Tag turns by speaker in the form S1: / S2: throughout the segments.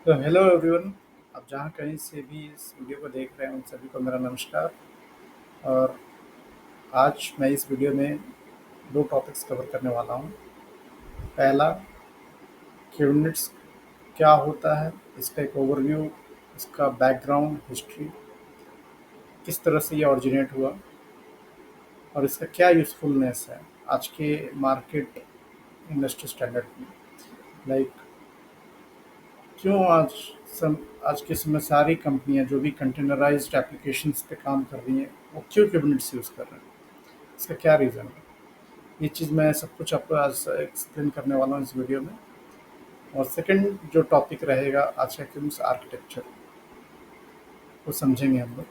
S1: तो hello everyone. आप जहाँ कहीं से भी इस वीडियो को देख रहे हैं उन सभी को मेरा नमस्कार। और आज मैं इस वीडियो में दो टॉपिक्स कवर करने वाला हूँ। पहला, क्यूबनेट्स क्या होता है, इसका एक ओवरव्यू, इसका बैकग्राउंड हिस्ट्री, किस तरह से ये ऑरिजिनेट हुआ और इसका क्या यूज़फुलनेस है आज के मार्केट इंडस्ट्री स्टैंडर्ड में। लाइक क्यों आज के समय सारी कंपनियां जो भी कंटेनराइज्ड एप्लीकेशंस पे काम कर रही हैं वो क्यों क्यूबनेट्स यूज़ कर रहे हैं, इसका क्या रीज़न है। ये चीज़ मैं सब कुछ आपको आज एक्सप्लेन करने वाला हूँ इस वीडियो में। और सेकंड जो टॉपिक रहेगा आज का, क्यूबनेट्स आर्किटेक्चर को समझेंगे हम लोग।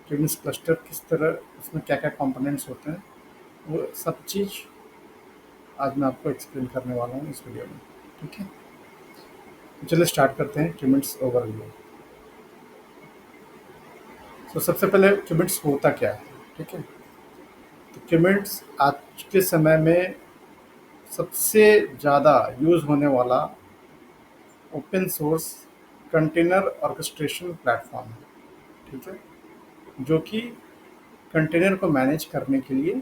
S1: क्यूबनेट्स क्लस्टर किस तरह, उसमें क्या क्या कंपोनेंट्स होते हैं, वो सब चीज़ आज मैं आपको एक्सप्लेन करने वाला हूँ इस वीडियो में। ठीक है, तो चलिए स्टार्ट करते हैं क्यूबनेट्स ओवरव्यू। तो सबसे पहले क्यूबनेट्स होता क्या है। ठीक है, तो क्यूबनेट्स आज के समय में सबसे ज़्यादा यूज़ होने वाला open source container orchestration platform है। ठीक है, जो कि कंटेनर को मैनेज करने के लिए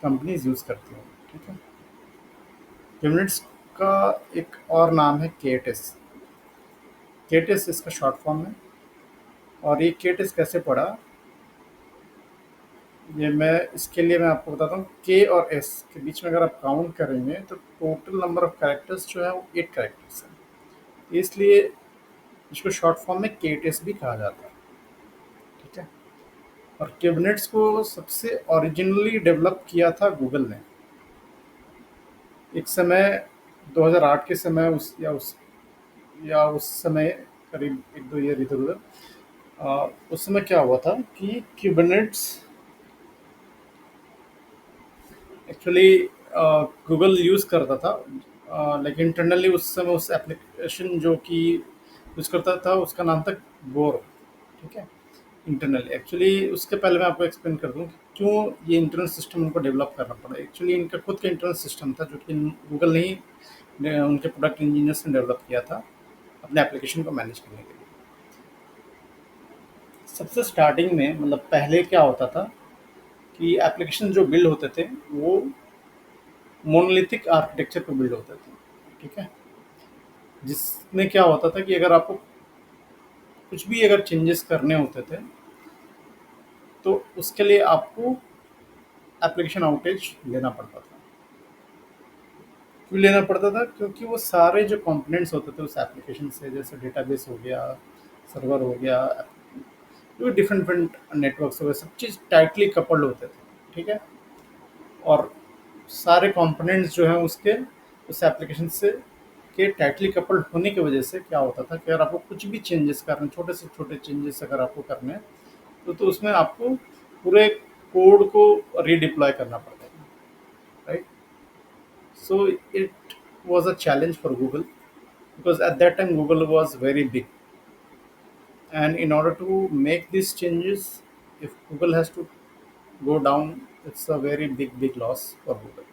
S1: कंपनीज यूज़ करती हैं। ठीक है, क्यूबनेट्स का एक और नाम है केटेस। केटेस इसका शॉर्ट फॉर्म है। और ये केटेस कैसे पड़ा, ये मैं इसके लिए मैं आपको बताता हूँ। के और एस के बीच में अगर आप काउंट करेंगे तो टोटल नंबर ऑफ कैरेक्टर्स जो है वो 8 कैरेक्टर्स है, इसलिए इसको शॉर्ट फॉर्म में केटेस भी कहा जाता है। ठीक है, और क्यूबनेट्स को सबसे ओरिजिनली डेवलप किया था गूगल ने। एक समय 2008 के समय उस समय करीब एक दो ईयर इधर उधर, उस समय क्या हुआ था कि क्यूबनेट्स एक्चुअली गूगल यूज़ करता था। लेकिन इंटरनली उस समय उस एप्लीकेशन जो कि यूज़ करता था उसका नाम था गोर। ठीक है, इंटरनली एक्चुअली उसके पहले मैं आपको एक्सप्लेन कर दूं कि क्यों ये इंटरनल सिस्टम उनको डेवलप करना पड़ा। एक्चुअली इनका खुद का इंटरनल सिस्टम था जो कि गूगल ने ही उनके प्रोडक्ट इंजीनियर्स ने डेवलप किया था अपने एप्लीकेशन को मैनेज करने के लिए। सबसे स्टार्टिंग में मतलब पहले क्या होता था कि एप्लीकेशन जो बिल्ड होते थे वो मोनोलिथिक आर्किटेक्चर पर बिल्ड होते थे। ठीक है, जिसमें क्या होता था कि अगर आपको कुछ भी अगर चेंजेस करने होते थे तो उसके लिए आपको एप्लीकेशन आउटेज लेना पड़ता था। क्यों लेना पड़ता था, क्योंकि वो सारे जो कंपोनेंट्स होते थे उस एप्लीकेशन से, जैसे डेटाबेस हो गया, सर्वर हो गया, जो डिफरेंट डिफरेंट नेटवर्क्स हो गए, सब चीज़ टाइटली कपल्ड होते थे। ठीक है, और सारे कंपोनेंट्स जो हैं उसके उस एप्लीकेशन से के टाइटली कपल्ड होने की वजह से क्या होता था कि अगर आपको कुछ भी चेंजेस करने, छोटे से छोटे चेंजेस अगर आपको करने हैं तो उसमें आपको पूरे कोड को रीडिप्लॉय करना पड़ता है। Right, so it was a challenge for Google because at that time Google was very big, and in order to make these changes, if Google has to go down, it's a very big loss for Google.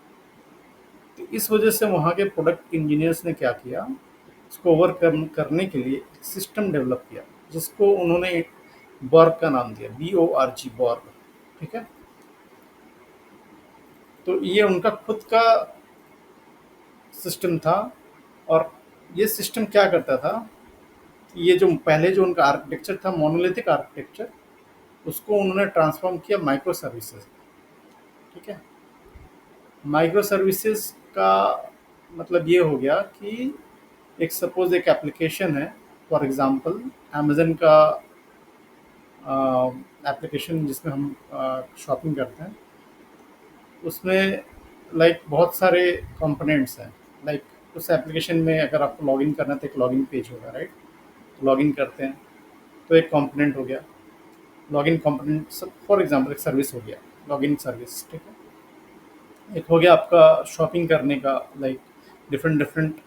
S1: तो इस वजह से वहाँ के product engineers ने क्या किया, इसको करने के लिए एक सिस्टम डेवलप किया जिसको उन्होंने बॉर्ग का नाम दिया, BORG, बॉर्ग। ठीक है, तो ये उनका खुद का सिस्टम था। और ये सिस्टम क्या करता था, ये जो पहले जो उनका आर्किटेक्चर था मोनोलिथिक आर्किटेक्चर, उसको उन्होंने ट्रांसफॉर्म किया माइक्रो सर्विसेज। ठीक है, माइक्रो सर्विसेज का मतलब ये हो गया कि एक सपोज एक एप्लीकेशन है, फॉर एग्जांपल अमेजन का एप्लीकेशन जिसमें हम शॉपिंग करते हैं, उसमें लाइक बहुत सारे कंपोनेंट्स हैं। लाइक उस एप्लीकेशन में अगर आपको लॉगिन करना है तो एक लॉगिन पेज होगा, राइट। तो लॉगिन करते हैं तो एक कंपोनेंट हो गया लॉगिन कंपोनेंट, सब फॉर एग्जांपल एक सर्विस हो गया लॉगिन सर्विस। ठीक है, एक हो गया आपका शॉपिंग करने का, लाइक डिफरेंट डिफरेंट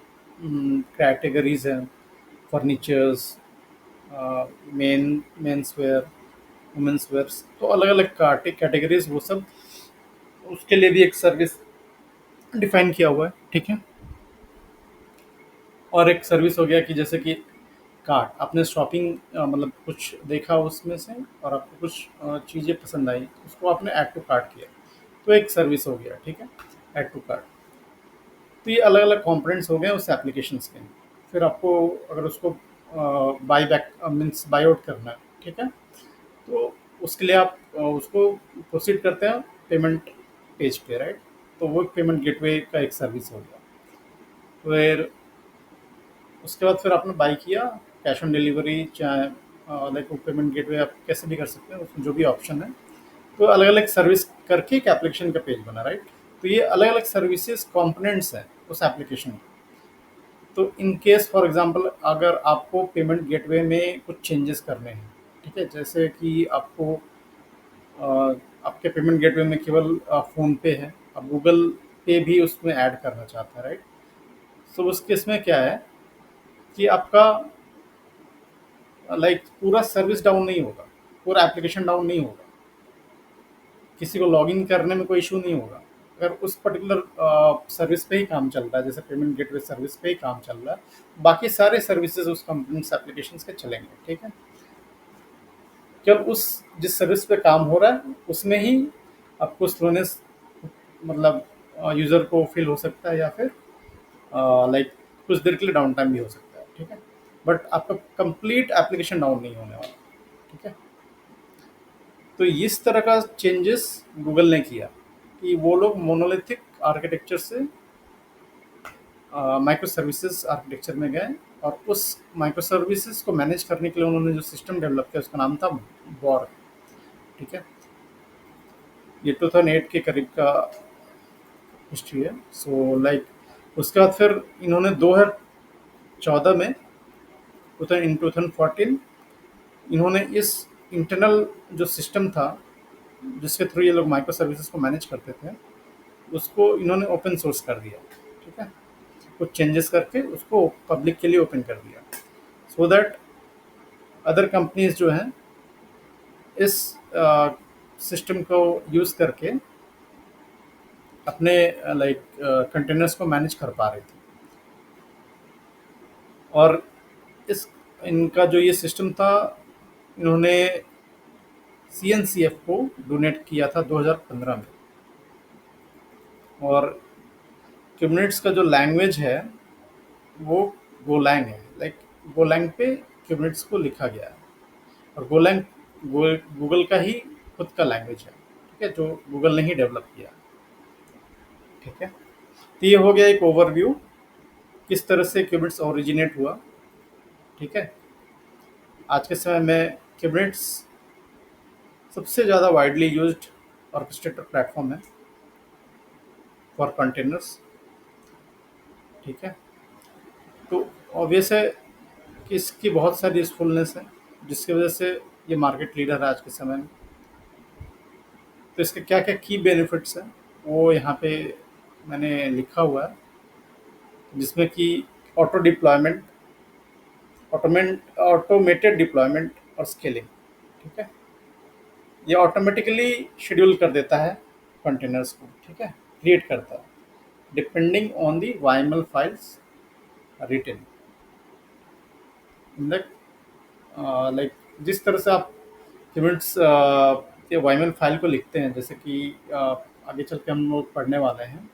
S1: कैटेगरीज हैं, furnitures, men's wear, women's wear, तो अलग अलग कैटेगरीज वो सब, उसके लिए भी एक सर्विस डिफाइन किया हुआ है। ठीक है, और एक सर्विस हो गया कि जैसे कि कार्ट, आपने शॉपिंग मतलब कुछ देखा उसमें से और आपको कुछ चीज़ें पसंद आई, उसको आपने ऐड टू कार्ट किया, तो एक सर्विस हो गया, ठीक है, ऐड टू कार्ट। तो ये अलग अलग कंपोनेंट्स हो गए उस एप्लीकेशंस के। फिर आपको अगर उसको by back means by out करना है, ठीक है, तो उसके लिए आप उसको प्रोसीड करते हैं पेमेंट पेज पे, राइट। तो वो पेमेंट गेटवे का एक सर्विस हो गया। फिर उसके बाद फिर आपने बाई किया, कैश ऑन डिलीवरी चाहे लाइक वो पेमेंट गेटवे आप कैसे भी कर सकते हैं, उसमें जो भी ऑप्शन है। तो अलग अलग सर्विस करके एक एप्लीकेशन का पेज बना, राइट। तो ये अलग अलग सर्विसेज कंपोनेंट्स हैं उस एप्लीकेशन के। तो इन केस फॉर एग्जांपल अगर आपको पेमेंट गेटवे में कुछ चेंजेस करने हैं, ठीक है, जैसे कि आपको अ, आपके पेमेंट गेटवे में केवल फ़ोन पे है, अब गूगल पे भी उसमें ऐड करना चाहता है, राइट। सो उस केस में क्या है कि आपका लाइक पूरा सर्विस डाउन नहीं होगा, पूरा एप्लीकेशन डाउन नहीं होगा, किसी को लॉगिन करने में कोई इशू नहीं होगा। अगर उस पर्टिकुलर सर्विस पे ही काम चल रहा है, जैसे पेमेंट गेटवे सर्विस पे ही काम चल रहा है, बाकी सारे सर्विसेज उस कंपनी एप्लीकेशन के चलेंगे, ठीक है। केवल उस जिस सर्विस पे काम हो रहा है उसमें ही आपको स्लोनेस मतलब यूज़र को फील हो सकता है, या फिर लाइक कुछ देर के लिए डाउन टाइम भी हो सकता है, ठीक है। बट आपका कंप्लीट एप्लीकेशन डाउन नहीं होने वाला, ठीक है। तो इस तरह का चेंजेस गूगल ने किया कि वो लोग मोनोलिथिक आर्किटेक्चर से माइक्रो सर्विसेज आर्किटेक्चर में गए, और उस माइक्रो सर्विसेज को मैनेज करने के लिए उन्होंने जो सिस्टम डेवलप किया उसका नाम था बॉर्ग, ठीक है। ये 2008 के करीब का हिस्ट्री है। सो लाइक उसके बाद फिर इन्होंने 2014 में 2014 इन्होंने इस इंटरनल जो सिस्टम था जिसके थ्रू ये लोग माइक्रो सर्विसेज को मैनेज करते थे, उसको इन्होंने ओपन सोर्स कर दिया, ठीक है। कुछ चेंजेस करके उसको पब्लिक के लिए ओपन कर दिया, सो दैट अदर कंपनीज जो हैं इस सिस्टम को यूज़ करके अपने लाइक कंटेनर्स को मैनेज कर पा रही थी। और इस इनका जो ये सिस्टम था, इन्होंने CNCF को डोनेट किया था 2015 में। और क्यूबनेट्स का जो लैंग्वेज है वो गोलैंग है, लाइक गोलैंग पे क्यूबनेट्स को लिखा गया है। और गोलैंग गूगल का ही खुद का लैंग्वेज है, ठीक है, जो गूगल ने ही डेवलप किया, ठीक है। तो ये हो गया एक ओवरव्यू किस तरह से क्यूबनेट्स ओरिजिनेट हुआ, ठीक है। आज के समय में क्यूबनेट्स सबसे ज़्यादा वाइडली यूज्ड ऑर्केस्ट्रेटर प्लेटफॉर्म है फॉर कंटेनर्स, ठीक है। तो ऑब्वियस है कि इसकी बहुत सारी यूज़फुलनेस है जिसकी वजह से ये मार्केट लीडर है आज के समय में। तो इसके क्या क्या की बेनिफिट्स हैं वो यहाँ पे मैंने लिखा हुआ है, जिसमें कि ऑटो डिप्लॉयमेंट, ऑटोमेटेड डिप्लॉयमेंट और स्केलिंग, ठीक है। ये ऑटोमेटिकली शेड्यूल कर देता है कंटेनर्स को, ठीक है, क्रिएट करता है depending on the YML files written in the like जिस तरह से आप इवेंट्स ये YML फाइल को लिखते हैं, जैसे कि आगे चल के हम लोग पढ़ने वाले हैं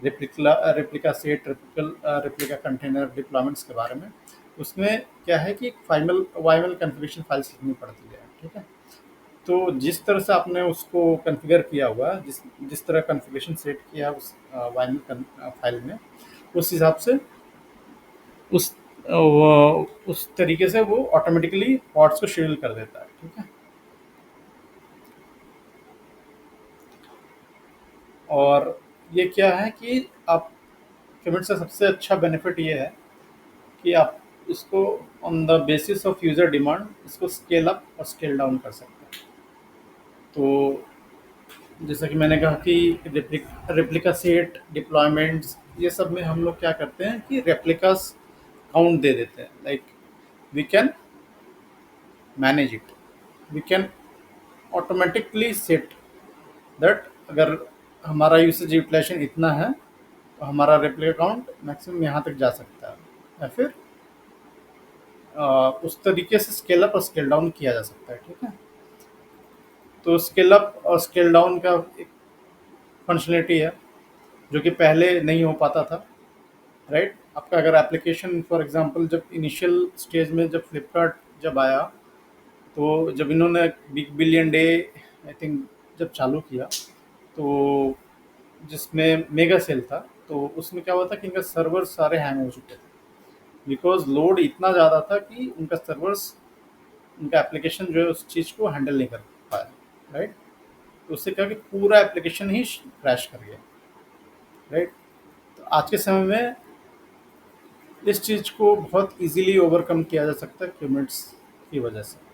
S1: replica set, replica container deployments के बारे में। उसमें क्या है कि फाइनल YML कन्फिगरेशन फाइल्स लिखनी पड़ती है, ठीक है। तो जिस तरह से आपने उसको कॉन्फ़िगर किया हुआ है, जिस तरह कॉन्फ़िगरेशन सेट किया है उस YML फाइल में, उस हिसाब से उस तरीके से वो ऑटोमेटिकली पॉड्स को शेड्यूल कर देता है, ठीक है। और ये क्या है कि आप पेमेंट से सबसे अच्छा बेनिफिट ये है कि आप इसको on the basis of user demand इसको स्केल अप और स्केल डाउन कर सकते हैं। तो जैसा कि मैंने कहा कि रेप्लिका सेट डिप्लॉयमेंट्स ये सब में हम लोग क्या करते हैं कि रेप्लिकास काउंट दे देते हैं, like we can manage it, we can automatically set that अगर हमारा यूसेज यूटिलाइजेशन इतना है तो हमारा रेप्लिका काउंट मैक्सिमम यहाँ तक जा सकता है। या फिर उस तरीके से स्केल अप और स्केल डाउन किया जा सकता है, ठीक है। तो स्केल अप और स्केल डाउन का एक फंक्शनलिटी है जो कि पहले नहीं हो पाता था, राइट। आपका अगर एप्लीकेशन फॉर एग्जांपल जब इनिशियल स्टेज में जब फ्लिपकार्ट जब आया, तो जब इन्होंने big billion day I think जब चालू किया, तो जिसमें मेगा सेल था, तो उसमें क्या हुआ था कि इनका सर्वर सारे हैंग हो चुके थे, बिकॉज लोड इतना ज़्यादा था कि उनका सर्वर्स, उनका एप्लीकेशन जो है उस चीज़ को हैंडल नहीं कर पाया, राइट। तो उससे क्या कि पूरा एप्लीकेशन ही क्रैश कर गया, राइट। तो आज के समय में इस चीज़ को बहुत इजीली ओवरकम किया जा सकता है क्यूबिट्स की वजह से।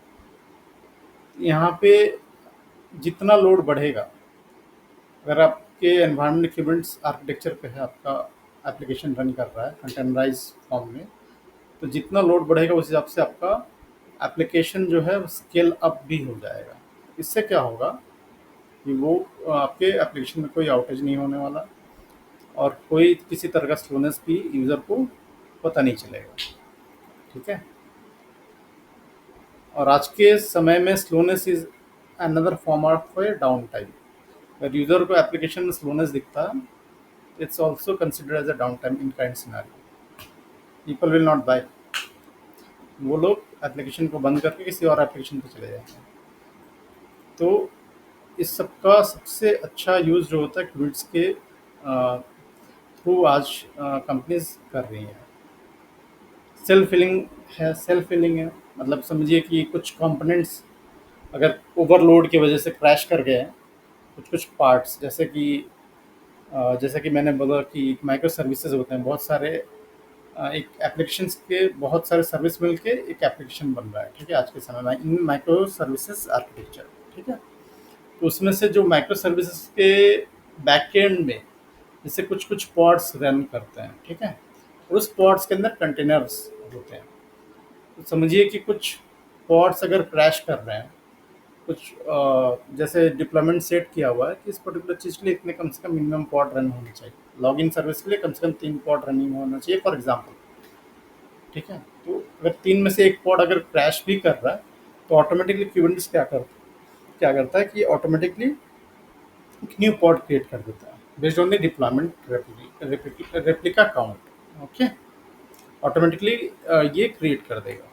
S1: यहाँ पे जितना लोड बढ़ेगा, अगर आपके एनवायरनमेंट क्यूबिट्स आर्किटेक्चर पे है, आपका एप्लीकेशन रन कर रहा है कंटेनराइज फॉर्म में, तो जितना लोड बढ़ेगा उस हिसाब से आपका एप्लीकेशन जो है स्केल अप भी हो जाएगा। इससे क्या होगा कि वो आपके एप्लीकेशन में कोई आउटेज नहीं होने वाला, और कोई किसी तरह का स्लोनेस भी यूज़र को पता नहीं चलेगा, ठीक है। और आज के समय में slowness is another form of a down time. अगर यूज़र को एप्लीकेशन में स्लोनेस दिखता, it's also consider as a down time in kind scenario. People will not buy, वो लोग एप्लीकेशन को बंद करके किसी और एप्लीकेशन पे चले जाते हैं। तो इस सब का सबसे अच्छा यूज़ जो होता है क्विड्स के थ्रू आज कंपनीज कर रही हैं। सेल्फ फिलिंग है, सेल्फ फिलिंग है, मतलब समझिए कि कुछ कंपोनेंट्स अगर ओवरलोड की वजह से क्रैश कर गए हैं, कुछ कुछ पार्ट्स, जैसे कि मैंने बोला कि माइक्रो सर्विसेज होते हैं बहुत सारे, एक एप्लीकेशंस के बहुत सारे सर्विस मिल के एक एप्लीकेशन बन रहा है, ठीक है, आज के समय में इन माइक्रो सर्विसेज आर्किटेक्चर, ठीक है। तो उसमें से जो माइक्रो सर्विसेज के बैक एंड में जैसे कुछ कुछ पॉड्स रन करते हैं, ठीक है, उस पॉड्स के अंदर कंटेनर्स होते हैं। तो समझिए कि कुछ पॉड्स अगर क्रैश कर रहे हैं, कुछ जैसे डिप्लॉयमेंट सेट किया हुआ है कि इस पर्टिकुलर चीज़ के लिए इतने कम से कम मिनिमम पॉड रन होने चाहिए, लॉगिन सर्विस के लिए कम से कम 3 पॉड रनिंग होना चाहिए फॉर एग्जांपल, ठीक है। तो अगर 3 में से एक पॉड अगर क्रैश भी कर रहा है, तो ऑटोमेटिकली क्यूबरनेटिस क्या करता है कि ऑटोमेटिकली एक न्यू पॉड क्रिएट कर देता है based on the deployment replica count, okay. Automatically ये क्रिएट कर देगा।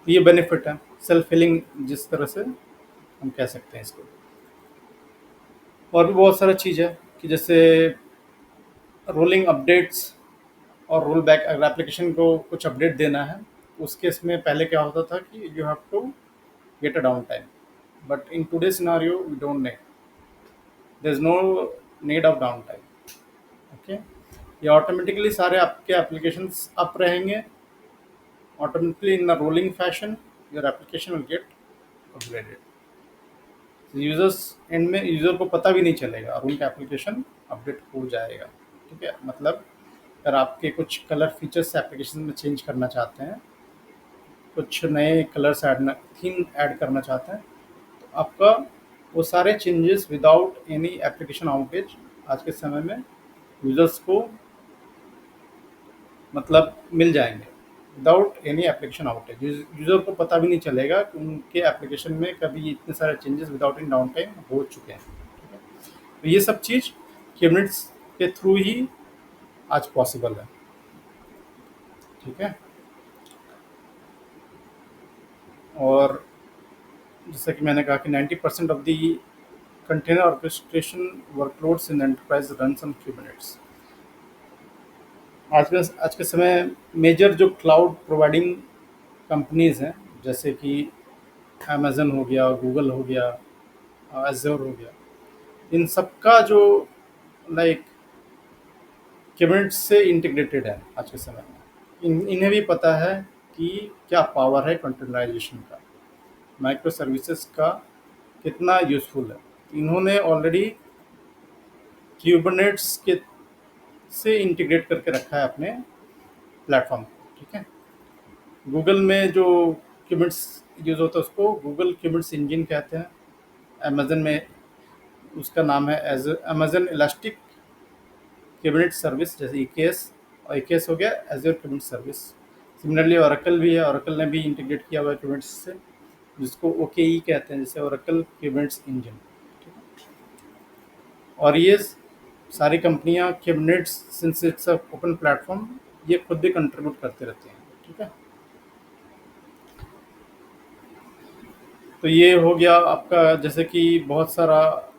S1: तो ये बेनिफिट है सेल्फ फिलिंग, जिस तरह से हम कह सकते हैं इसको। और भी बहुत सारा चीज़ है कि जैसे रोलिंग अपडेट्स और रोल बैक, अगर एप्लीकेशन को कुछ अपडेट देना है, उस केस में पहले क्या होता था कि you have to get a down time, but in today scenario we don't need, there is no need of down time, okay. ये ऑटोमेटिकली सारे आपके एप्लीकेशंस अप रहेंगे, automatically in a rolling fashion your application will get upgraded. Users end में user को पता भी नहीं चलेगा और उनका एप्लीकेशन अपडेट हो जाएगा, ठीक है। मतलब अगर आपके कुछ कलर फीचर्स एप्लीकेशन में चेंज करना चाहते हैं, कुछ नए कलर्स ऐड थीम ऐड करना चाहते हैं, तो आपका वो सारे changes without any application outage आज के समय में यूज़र्स को मतलब मिल जाएंगे without any application outage. User को पता भी नहीं चलेगा कि उनके एप्लीकेशन में कभी इतने सारे changes without in down time हो चुके हैं, ठीक है। तो ये सब चीज़ क्यूबरनेटिस के थ्रू ही आज पॉसिबल है, ठीक है। और जैसा कि मैंने कहा कि 90% of the container orchestration workloads in enterprise run on Kubernetes. आज के समय मेजर जो क्लाउड प्रोवाइडिंग कंपनीज हैं, जैसे कि अमेजन हो गया, गूगल हो गया, एज़्योर हो गया, इन सब का जो लाइक क्यूबरनेटिस से इंटीग्रेटेड है आज के समय में। इन्हें भी पता है कि क्या पावर है कंटेनराइजेशन का, माइक्रो सर्विसेज का कितना यूज़फुल है। इन्होंने ऑलरेडी क्यूबरनेट्स के से इंटीग्रेट करके रखा है अपने प्लेटफॉर्म को, ठीक है। गूगल में जो क्यूबरनेट्स यूज़ होता है उसको गूगल क्यूबरनेट्स इंजन कहते हैं। अमेजन में उसका नाम है as Amazon elastic Kubernetes service, जैसे EKS। और एक केस हो गया Azure Kubernetes service. Similarly Oracle भी है, ओरेकल ने भी इंटीग्रेट किया हुआ है कुबेरनेटिस से, जिसको ओकेई कहते हैं, जैसे ओरेकल कुबेरनेटिस इंजन। और ये सारी कंपनियां Kubernetes, since it's a open platform, ये खुद भी कंट्रीब्यूट करते रहते हैं। ठीक है, तो ये हो गया आपका, जैसे कि बहुत सारा,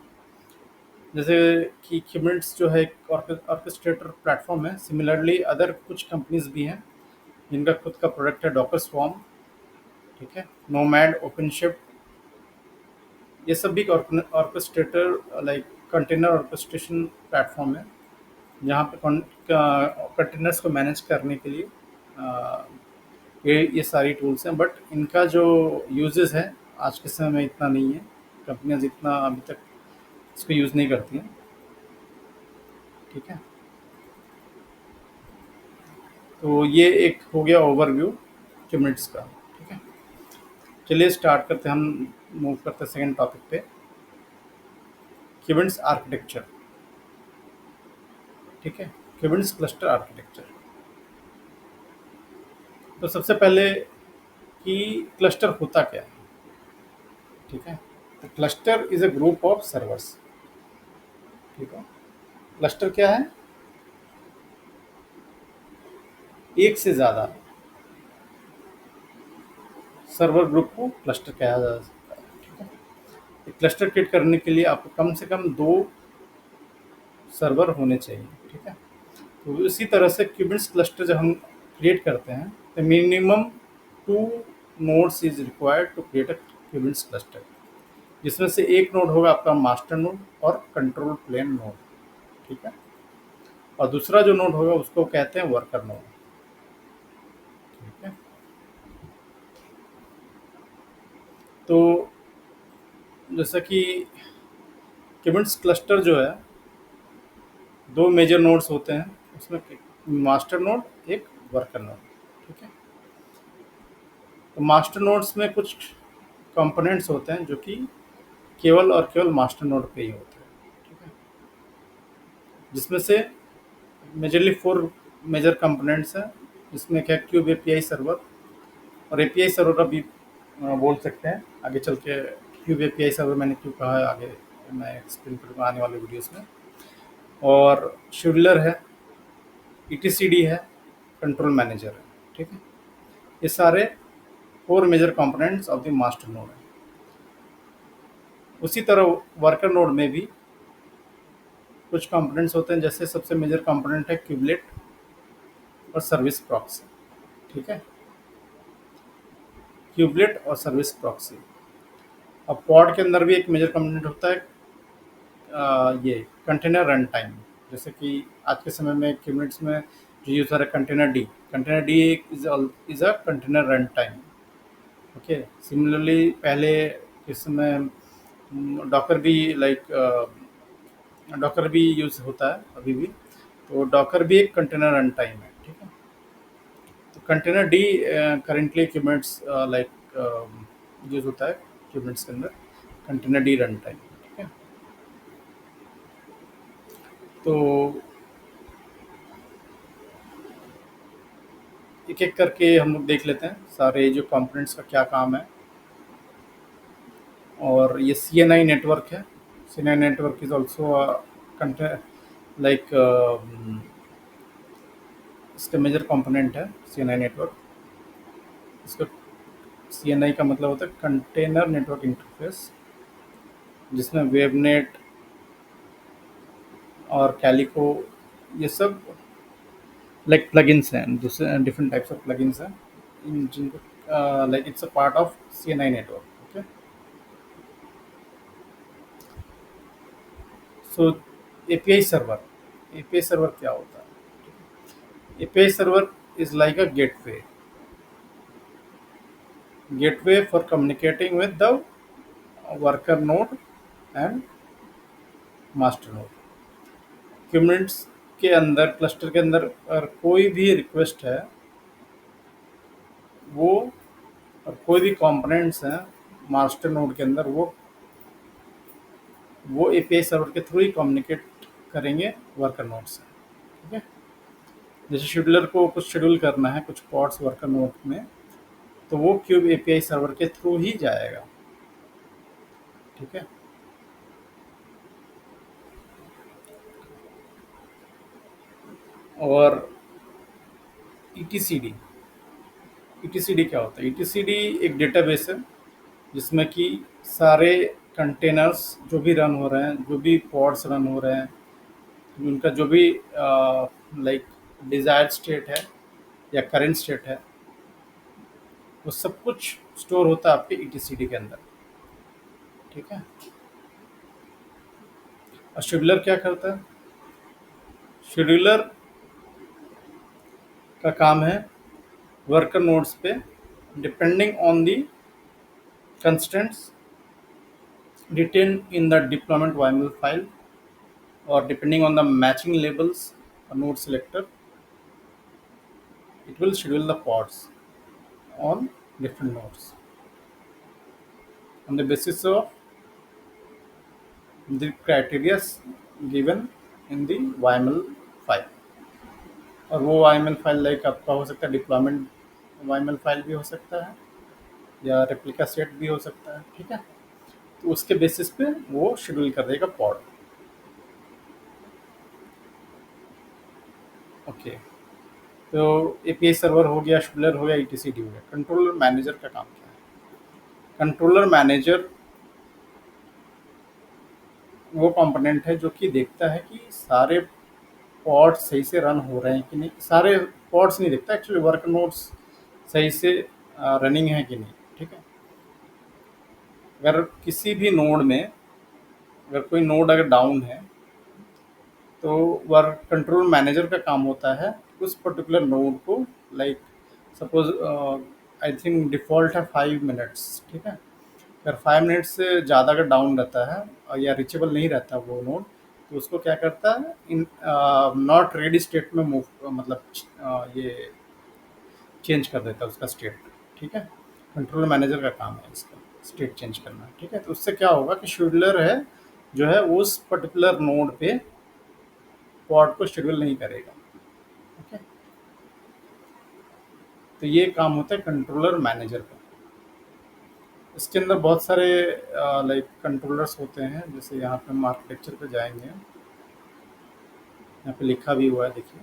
S1: जैसे कि कुबेरनेटिस जो है एक ऑर्केस्ट्रेटर प्लेटफॉर्म है। सिमिलरली अदर कुछ कंपनीज भी हैं जिनका खुद का प्रोडक्ट है, डॉकर स्वॉर्म, ठीक है, नोमैड, ओपनशिफ्ट, ये सब भी orchestrator like container orchestration platform है, जहाँ पे कंटेनर्स को मैनेज करने के लिए ये सारी टूल्स हैं। बट इनका जो यूजेस है आज के समय में इतना नहीं है, कंपनियां जितना अभी तक इसको यूज़ नहीं करती हैं। ठीक है, तो ये एक हो गया ओवरव्यू कुबेरनेटिस का। ठीक है, चलिए स्टार्ट करते हैं, हम मूव करते हैं सेकेंड टॉपिक पे, कुबेरनेटिस आर्किटेक्चर। ठीक है, कुबेरनेटिस क्लस्टर आर्किटेक्चर। तो सबसे पहले कि क्लस्टर होता क्या है। ठीक है, तो cluster is a group of servers. ठीक है, क्लस्टर क्या है, एक से ज़्यादा सर्वर ग्रुप को क्लस्टर कहा जा सकता है। ठीक है, एक क्लस्टर क्रिएट करने के लिए आपको कम से कम 2 सर्वर होने चाहिए। ठीक है, तो इसी तरह से कुबेरनेटिस क्लस्टर जब हम क्रिएट करते हैं तो minimum 2 nodes is required to create a Kubernetes cluster, जिसमें से एक नोड होगा आपका मास्टर नोड और कंट्रोल प्लेन नोड। ठीक है, और दूसरा जो नोड होगा उसको कहते हैं वर्कर नोड। ठीक है, तो जैसा कि कुबेरनेटिस क्लस्टर जो है 2 मेजर नोड्स होते हैं, उसमें मास्टर नोड, एक वर्कर नोड। ठीक है, तो मास्टर नोड्स में कुछ कंपोनेंट्स होते हैं जो कि केवल और केवल मास्टर नोड पे ही होते हैं। ठीक है, जिसमें से मेजरली 4 मेजर कंपोनेंट्स हैं, जिसमें क्या क्यूब एपीआई सर्वर, और एपीआई सर्वर का भी बोल सकते हैं आगे चल के। क्यूब एपीआई सर्वर मैंने क्यों कहा है आगे मैं एक्सप्लेन करूँगा आने वाले वीडियोस में। और शेड्यूलर है, ईटीसीडी है, कंट्रोल मैनेजर है। ठीक है, ये सारे 4 major components of the master node है। उसी तरह वर्कर नोड में भी कुछ कंपोनेंट्स होते हैं, जैसे सबसे मेजर कंपोनेंट है क्यूबलेट और सर्विस प्रॉक्सी। ठीक है, क्यूबलेट और सर्विस प्रॉक्सी। अब पॉड के अंदर भी एक मेजर कंपोनेंट होता है, ये कंटेनर रन टाइम। जैसे कि आज के समय में क्यूबलेट्स में जो यूज हो रहा है container D is a container run time. Okay, similarly पहले इस समय डॉकर भी डॉकर भी यूज होता है अभी भी, तो डॉकर भी एक कंटेनर रन टाइम है। ठीक है, तो कंटेनर डी करेंटली कुबेरनेटिस यूज होता है कुबेरनेटिस के अंदर, कंटेनर डी रन टाइम। ठीक है, तो एक एक करके हम लोग देख लेते हैं सारे जो कंपोनेंट्स का क्या काम है। और ये CNI नेटवर्क है, CNI network is also like इसका मेजर कंपोनेंट है CNI नेटवर्क। इसका CNI का मतलब होता है कंटेनर नेटवर्क इंटरफेस, जिसमें वेबनेट और कैलिको, ये सब लाइक प्लगइन्स हैं, दूसरे डिफरेंट टाइप्स ऑफ प्लगइन्स हैं जिनको like it's a part of CNI network. Okay, so API server क्या होता है। API server is like a gateway for communicating with the worker node and master node। क्यूबनेटिस के अंदर, cluster के अंदर अगर कोई भी रिक्वेस्ट है, वो और कोई भी कंपोनेंट्स हैं मास्टर नोड के अंदर, वो एपीआई सर्वर के थ्रू ही कम्युनिकेट करेंगे वर्कर नोड से। ठीक है, जैसे शेड्यूलर को कुछ शेड्यूल करना है कुछ पॉड्स वर्कर नोड में, तो वो क्यूब एपीआई सर्वर के थ्रू ही जाएगा। ठीक है। और ईटीसीडी, ईटीसीडी क्या होता है? ईटीसीडी एक डेटाबेस है जिसमें कि सारे कंटेनर्स जो भी रन हो रहे हैं, जो भी पॉड्स रन हो रहे हैं, उनका जो भी लाइक डिजायर्ड स्टेट है या करेंट स्टेट है, वो सब कुछ स्टोर होता है आपके ईटीसीडी के अंदर। ठीक है। और शेड्यूलर क्या करता है? शेड्यूलर का काम है वर्कर नोड्स पे depending on the constraints written in the deployment YAML file or depending on the matching labels or node selector, it will schedule the pods on different nodes on the basis of the criteria given in the YAML file। और वो YAML file like आपका हो सकता है deployment YAML file भी हो सकता है या रेप्लिका सेट भी हो सकता है। ठीक है। तो उसके बेसिस पे वो शेड्यूल कर देगा पॉड। ओके। तो एपीआई सर्वर हो गया, शेड्यूलर हो गया, ईटीसीडी हो गया। कंट्रोलर मैनेजर का काम क्या है? कंट्रोलर मैनेजर वो कंपोनेंट है जो कि देखता है कि सारे पॉड्स सही से रन हो रहे हैं कि नहीं। सारे पॉड्स नहीं देखता एक्चुअली, वर्क नोड्स सही से रनिंग है कि नहीं। ठीक है। अगर किसी भी नोड में अगर कोई नोड अगर डाउन है, तो वर्क कंट्रोल मैनेजर का काम होता है उस पर्टिकुलर नोड को like suppose I think default है 5 मिनट्स। ठीक है। अगर 5 मिनट से ज़्यादा अगर डाउन रहता है या रिचेबल नहीं रहता वो नोड, तो उसको क्या करता है, इन नॉट रेडी स्टेट में मूव मतलब ये चेंज कर देता है उसका स्टेट। ठीक है। कंट्रोल मैनेजर का काम है इसका स्टेट चेंज करना। ठीक है। तो उससे क्या होगा कि शेड्यूलर है जो है उस पर्टिकुलर नोड पे पॉड को शेड्यूल नहीं करेगा। ओके। तो ये काम होता है कंट्रोलर मैनेजर का। इसके अंदर बहुत सारे लाइक कंट्रोलर्स होते हैं। जैसे यहाँ पे हम आर्किटेक्चर पे जाएंगे, यहाँ पे लिखा भी हुआ है देखिए।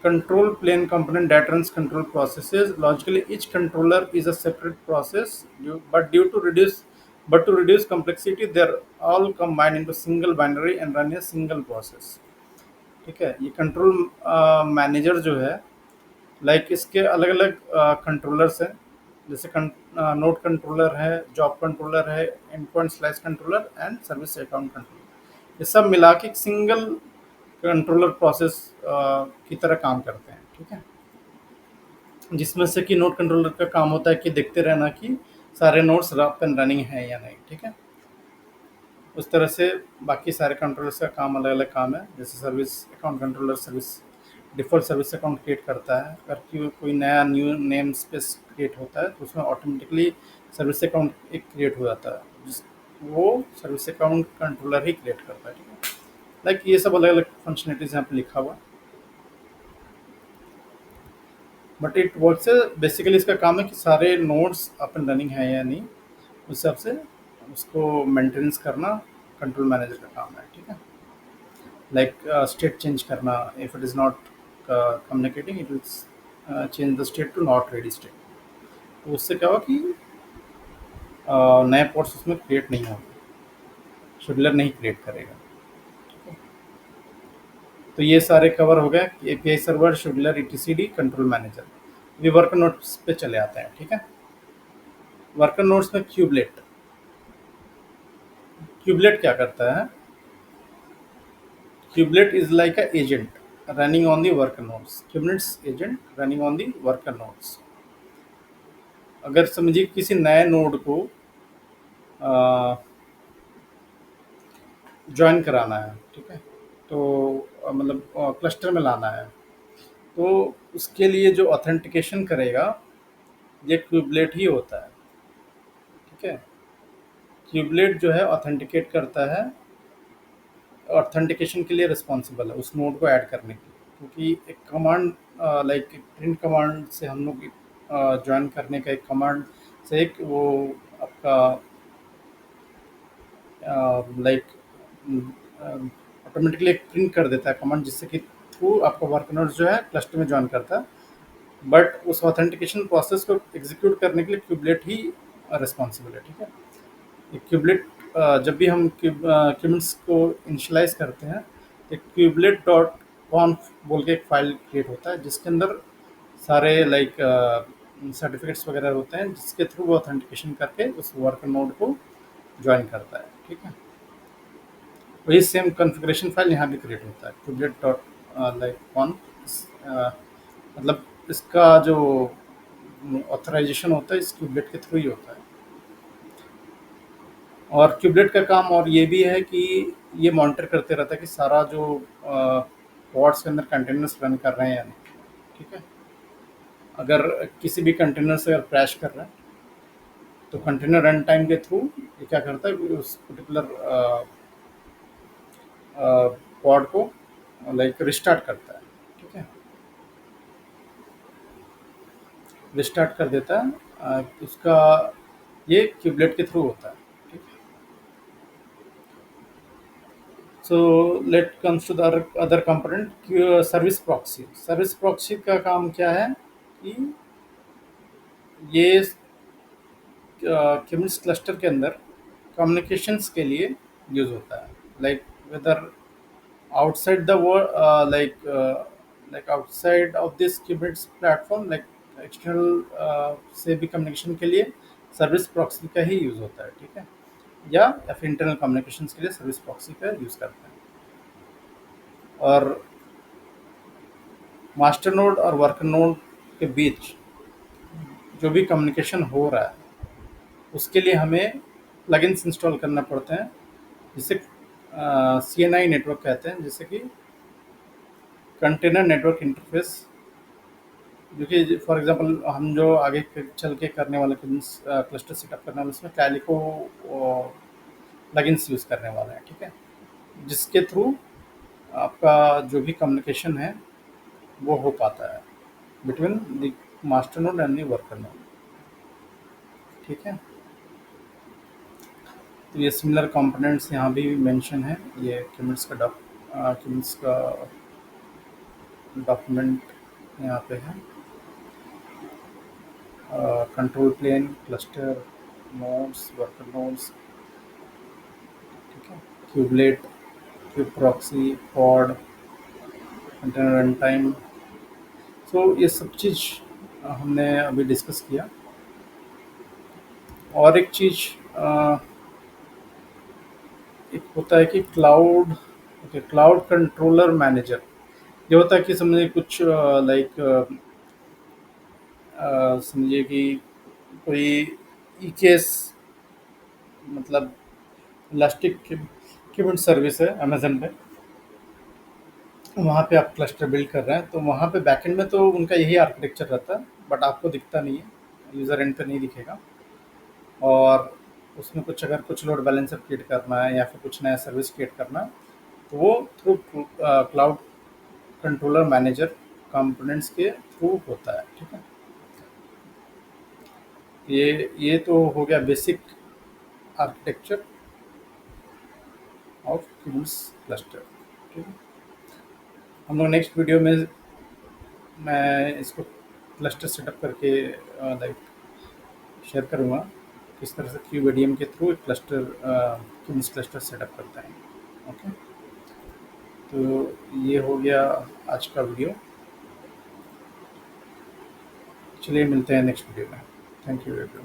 S1: Control plane component that runs control processes. Logically, each controller is a separate process, but to reduce complexity, they're all combined into single binary and run a single process। ठीक है। ये कंट्रोल मैनेजर जो है like इसके अलग अलग controllers हैं। जैसे नोड कंट्रोलर है, जॉब कंट्रोलर है, and point slice controller and service account controller. ये सब मिला के एक सिंगल कंट्रोलर प्रोसेस की तरह काम करते हैं। ठीक है। जिसमें से कि नोड कंट्रोलर का काम होता है कि देखते रहना कि सारे नोड्स अप एंड रनिंग है या नहीं। ठीक है। उस तरह से बाकी सारे कंट्रोलर्स का काम अलग अलग काम है। जैसे service account controller service default service account create करता है। अगर कोई नया न्यू नेम स्पेस क्रिएट होता है तो उसमें ऑटोमेटिकली सर्विस अकाउंट एक क्रिएट हो जाता है, जिस वो सर्विस अकाउंट कंट्रोलर ही क्रिएट करता है। ठीक है। लाइक ये सब अलग अलग फंक्शनलिटीज यहाँ पे लिखा हुआ। बट इट वर्क से बेसिकली इसका काम है कि सारे नोड्स अप एंड रनिंग है या नहीं, उस हिसाब से उसको मेंटेनेंस करना कंट्रोल मैनेजर का काम है। ठीक है। लाइक स्टेट चेंज करना, if it is not communicating it will change the state to not ready state. तो उससे क्या हुआ कि नए पोर्ट्स उसमें क्रिएट नहीं होंगे, शेड्यूलर नहीं क्रिएट करेगा। तो ये सारे कवर हो गए API server, scheduler, ETCD, control manager. ये वर्कर नोट्स पे चले आते हैं। ठीक है। वर्कर नोट्स में क्यूबलेट, क्यूबलेट क्या करता है? Kubelet is like a agent running on the worker nodes. Kubelets agent running on the worker nodes. अगर समझिए किसी नए नोड को ज्वाइन कराना है, ठीक है, तो मतलब क्लस्टर में लाना है, तो उसके लिए जो ऑथेंटिकेशन करेगा ये क्यूबलेट ही होता है। ठीक है। क्यूबलेट जो है ऑथेंटिकेट करता है, ऑथेंटिकेशन के लिए रिस्पॉन्सिबल है उस नोड को ऐड करने के लिए, क्योंकि एक कमांड लाइक प्रिंट कमांड से हम लोग ज्वाइन करने का, एक कमांड से एक वो आपका लाइक ऑटोमेटिकली एक प्रिंट कर देता है कमांड, जिससे कि थ्रू आपका वर्क नोड जो है क्लस्टर में ज्वाइन करता है। बट उस ऑथेंटिकेशन प्रोसेस को एग्जीक्यूट करने के लिए क्यूबलेट ही रिस्पॉन्सिबल है, ठीक है। ये क्यूबलेट जब भी हम क्यूबलेट्स को इनिशियलाइज करते हैं तो क्यूबलेट डॉट कॉन्फ बोल के एक फाइल क्रिएट होता है, जिसके अंदर सारे लाइक सर्टिफिकेट्स वगैरह होते हैं, जिसके थ्रू वो ऑथेंटिकेशन करके उस वर्क नोड को ज्वाइन करता है, ठीक है। वही सेम कॉन्फ़िगरेशन फाइल यहाँ भी क्रिएट होता है, क्यूबलेट डॉट लाइक कॉन्फ, मतलब इसका जो ऑथराइजेशन होता है इस क्यूबलेट के थ्रू ही होता है। और क्यूबलेट का काम और ये भी है कि ये मॉनिटर करते रहता है कि सारा जो पॉड्स के अंदर कंटेनर्स रन कर रहे हैं या नहीं, ठीक है। अगर किसी भी कंटेनर से अगर क्रैश कर रहा है तो कंटेनर रन टाइम के थ्रू ये क्या करता है कि उस पर्टिकुलर पॉड को लाइक रिस्टार्ट करता है, ठीक है, रिस्टार्ट कर देता है। उसका ये क्यूबलेट के थ्रू होता है, ठीक है। So let comes to the other component, service proxy. Service proxy का काम क्या है कि ये क्यूबिट्स क्लस्टर के अंदर कम्युनिकेशंस के लिए यूज होता है, like whether outside the world like outside of this qubits platform, like external से भी कम्युनिकेशन के लिए सर्विस प्रॉक्सी का ही यूज़ होता है, ठीक है। या फिर इंटरनल कम्युनिकेशन के लिए सर्विस प्रॉक्सी का यूज़ करते हैं। और मास्टर नोड और वर्कर नोड के बीच जो भी कम्युनिकेशन हो रहा है उसके लिए हमें प्लगइन्स इंस्टॉल करना पड़ते हैं, जिसे CNI नेटवर्क कहते हैं, जैसे कि कंटेनर नेटवर्क इंटरफेस, जो कि फॉर एग्जांपल हम जो आगे चल के करने वाले क्लस्टर सेटअप करने वाले उसमें कैलिको प्लगइन्स यूज़ करने वाले हैं, ठीक है, जिसके थ्रू आपका जो भी कम्युनिकेशन है वो हो पाता है between the master node and the worker node, ठीक है। तो ये सिमिलर कंपोनेंट्स यहाँ भी मेंशन है, ये क्यूबिट्स का डॉक्यूमेंट यहाँ पे है। Control plane, cluster nodes, worker nodes, ठीक है, kubelet, kube proxy, pod, container run time. So ये सब चीज़ हमने अभी डिस्कस किया। और एक चीज़ एक होता है कि क्लाउड कंट्रोलर मैनेजर। ये होता है कि समझिए कुछ लाइक समझिए कि कोई ई केस, मतलब इलास्टिक क्यूबिट सर्विस है अमेजन पे, वहाँ पे आप क्लस्टर बिल्ड कर रहे हैं, तो वहाँ पे बैकएंड में तो उनका यही आर्किटेक्चर रहता है, बट आपको दिखता नहीं है, यूज़र एंड पे नहीं दिखेगा। और उसमें कुछ अगर कुछ लोड बैलेंसर क्रिएट करना है या फिर कुछ नया सर्विस क्रिएट करना है तो वो through cloud controller manager components के थ्रू होता है, ठीक है। ये तो हो गया basic architecture of qubits cluster, ठीक है। हम लोग नेक्स्ट वीडियो में मैं इसको क्लस्टर सेटअप करके लाइक शेयर करूँगा किस तरह से क्यूबीडीएम के थ्रू एक क्लस्टर क्यूबिट्स क्लस्टर सेटअप करता है, ओके। तो ये हो गया आज का वीडियो, चलिए मिलते हैं नेक्स्ट वीडियो में। Thank you everyone.